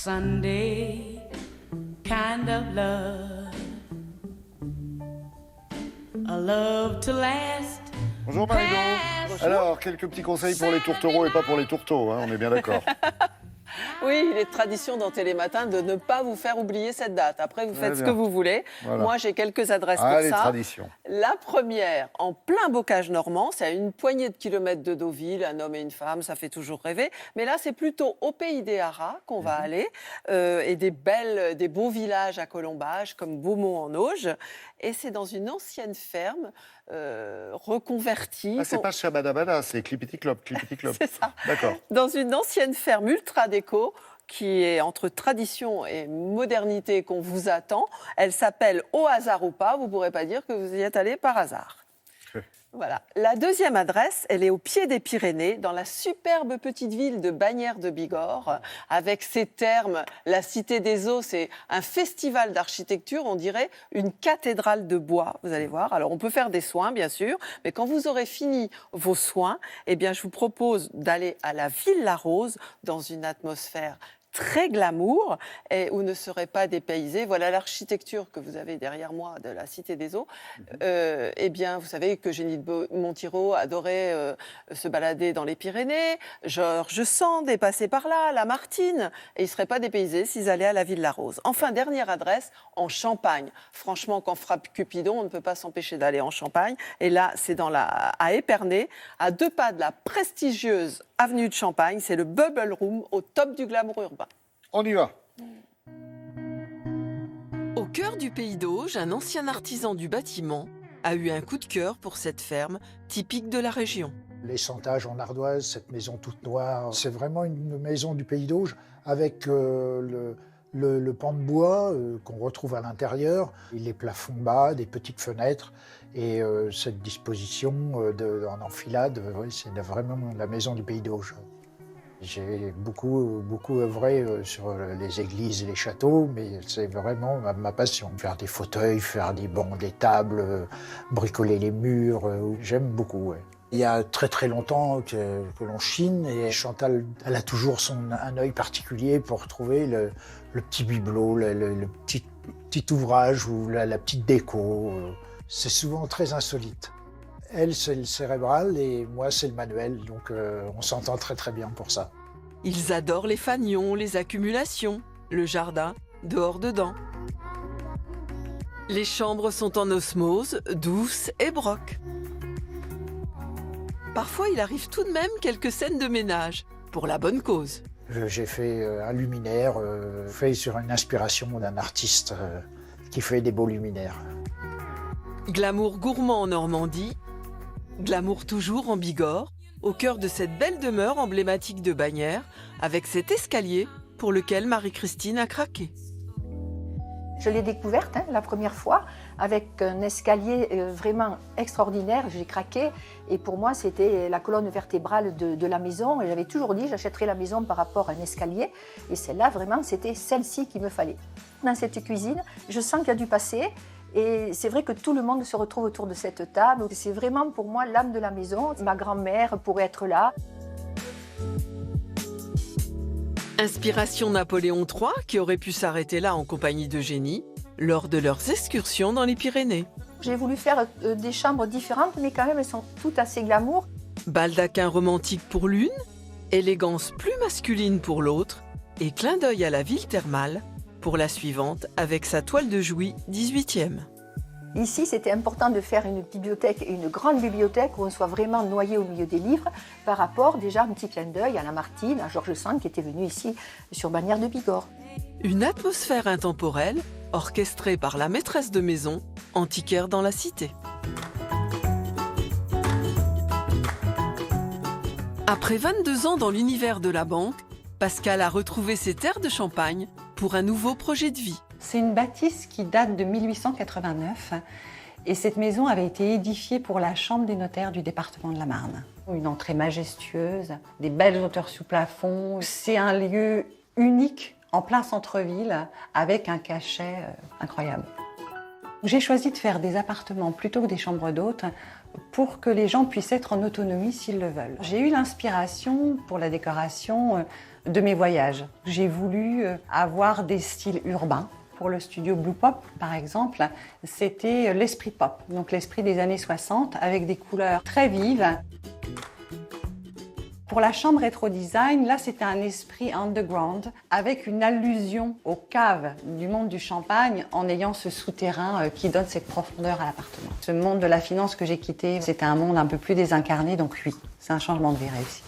Sunday kind of love, a love to last. Bonjour Marie-Do. Alors, quelques petits conseils pour les tourtereaux et pas pour les tourteaux, hein, on est bien d'accord. Oui, il est de tradition dans Télématin de ne pas vous faire oublier cette date. Après, vous faites ce que vous voulez. Voilà. Moi, j'ai quelques adresses pour les ça. Traditions. La première, en plein bocage normand, c'est à une poignée de kilomètres de Deauville, un homme et une femme, ça fait toujours rêver. Mais là, c'est plutôt au pays des Haras qu'on va aller, et des beaux villages à colombage, comme Beaumont en Auge. Et c'est dans une ancienne ferme reconvertie. Ah, c'est pas Shabadabada, c'est Clippity Clop. C'est ça. D'accord. Dans une ancienne ferme ultra déco, qui est entre tradition et modernité qu'on vous attend. Elle s'appelle Au hasard ou pas. Vous ne pourrez pas dire que vous y êtes allé par hasard. Voilà. La deuxième adresse, elle est au pied des Pyrénées, dans la superbe petite ville de Bagnères de Bigorre, avec ses thermes, la Cité des Eaux. C'est un festival d'architecture, on dirait une cathédrale de bois, vous allez voir. Alors, on peut faire des soins, bien sûr, mais quand vous aurez fini vos soins, eh bien, je vous propose d'aller à la Villa Rose, dans une atmosphère très glamour, et où ne seraient pas dépaysés. Voilà l'architecture que vous avez derrière moi de la Cité des Eaux. Eh bien, vous savez qu'Eugénie de Montijo adorait se balader dans les Pyrénées. Georges Sand est passé par là, Lamartine, et ils ne seraient pas dépaysés s'ils allaient à la Villa Rose. Enfin, dernière adresse, en Champagne. Franchement, quand frappe Cupidon, on ne peut pas s'empêcher d'aller en Champagne. Et là, c'est à Épernay, à 2 pas de la prestigieuse avenue de Champagne. C'est le Bubble Room, au top du glamour urbain. On y va. Au cœur du pays d'Auge, un ancien artisan du bâtiment a eu un coup de cœur pour cette ferme typique de la région. Les Santages en ardoise, cette maison toute noire, c'est vraiment une maison du pays d'Auge avec le pan de bois qu'on retrouve à l'intérieur, les plafonds bas, des petites fenêtres et cette disposition en enfilade, c'est vraiment la maison du pays d'Auge. J'ai beaucoup œuvré sur les églises et les châteaux, mais c'est vraiment ma passion. Faire des fauteuils, faire des bancs, des tables, bricoler les murs, j'aime beaucoup. Ouais. Il y a très longtemps que l'on chine et Chantal, elle a toujours un œil particulier pour trouver le petit bibelot, le petit ouvrage ou la petite déco. C'est souvent très insolite. Elle, c'est le cérébral et moi, c'est le manuel, donc on s'entend très bien pour ça. Ils adorent les fanions, les accumulations, le jardin, dehors-dedans. Les chambres sont en osmose, douces et broc. Parfois, il arrive tout de même quelques scènes de ménage, pour la bonne cause. J'ai fait un luminaire fait sur une inspiration d'un artiste qui fait des beaux luminaires. Glamour gourmand en Normandie, glamour toujours en Bigorre, au cœur de cette belle demeure emblématique de Bagnères, avec cet escalier pour lequel Marie-Christine a craqué. Je l'ai découverte la première fois avec un escalier vraiment extraordinaire. J'ai craqué et pour moi c'était la colonne vertébrale de la maison. Et j'avais toujours dit j'achèterais la maison par rapport à un escalier. Et celle-là vraiment c'était celle-ci qu'il me fallait. Dans cette cuisine, je sens qu'il y a du passé. Et c'est vrai que tout le monde se retrouve autour de cette table. C'est vraiment pour moi l'âme de la maison. Ma grand-mère pourrait être là. Inspiration Napoléon III, qui aurait pu s'arrêter là en compagnie d'Eugénie, lors de leurs excursions dans les Pyrénées. J'ai voulu faire des chambres différentes, mais quand même elles sont toutes assez glamour. Baldaquin romantique pour l'une, élégance plus masculine pour l'autre, et clin d'œil à la ville thermale pour la suivante avec sa toile de Jouy 18e. Ici, c'était important de faire une bibliothèque, une grande bibliothèque où on soit vraiment noyé au milieu des livres par rapport déjà un petit clin d'œil à Lamartine, à Georges Sand qui était venu ici sur Bagnères de Bigorre. Une atmosphère intemporelle orchestrée par la maîtresse de maison, antiquaire dans la cité. Après 22 ans dans l'univers de la banque, Pascal a retrouvé ses terres de Champagne pour un nouveau projet de vie. C'est une bâtisse qui date de 1889 et cette maison avait été édifiée pour la Chambre des notaires du département de la Marne. Une entrée majestueuse, des belles hauteurs sous plafond. C'est un lieu unique en plein centre-ville avec un cachet incroyable. J'ai choisi de faire des appartements plutôt que des chambres d'hôtes pour que les gens puissent être en autonomie s'ils le veulent. J'ai eu l'inspiration pour la décoration de mes voyages. J'ai voulu avoir des styles urbains. Pour le studio Blue Pop, par exemple, c'était l'esprit pop, donc l'esprit des années 60 avec des couleurs très vives. Pour la chambre rétro design, là c'était un esprit underground avec une allusion aux caves du monde du champagne en ayant ce souterrain qui donne cette profondeur à l'appartement. Ce monde de la finance que j'ai quitté, c'était un monde un peu plus désincarné, donc oui, c'est un changement de vie réussi.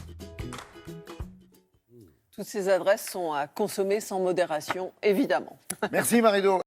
Toutes ces adresses sont à consommer sans modération, évidemment. Merci Marie-Do.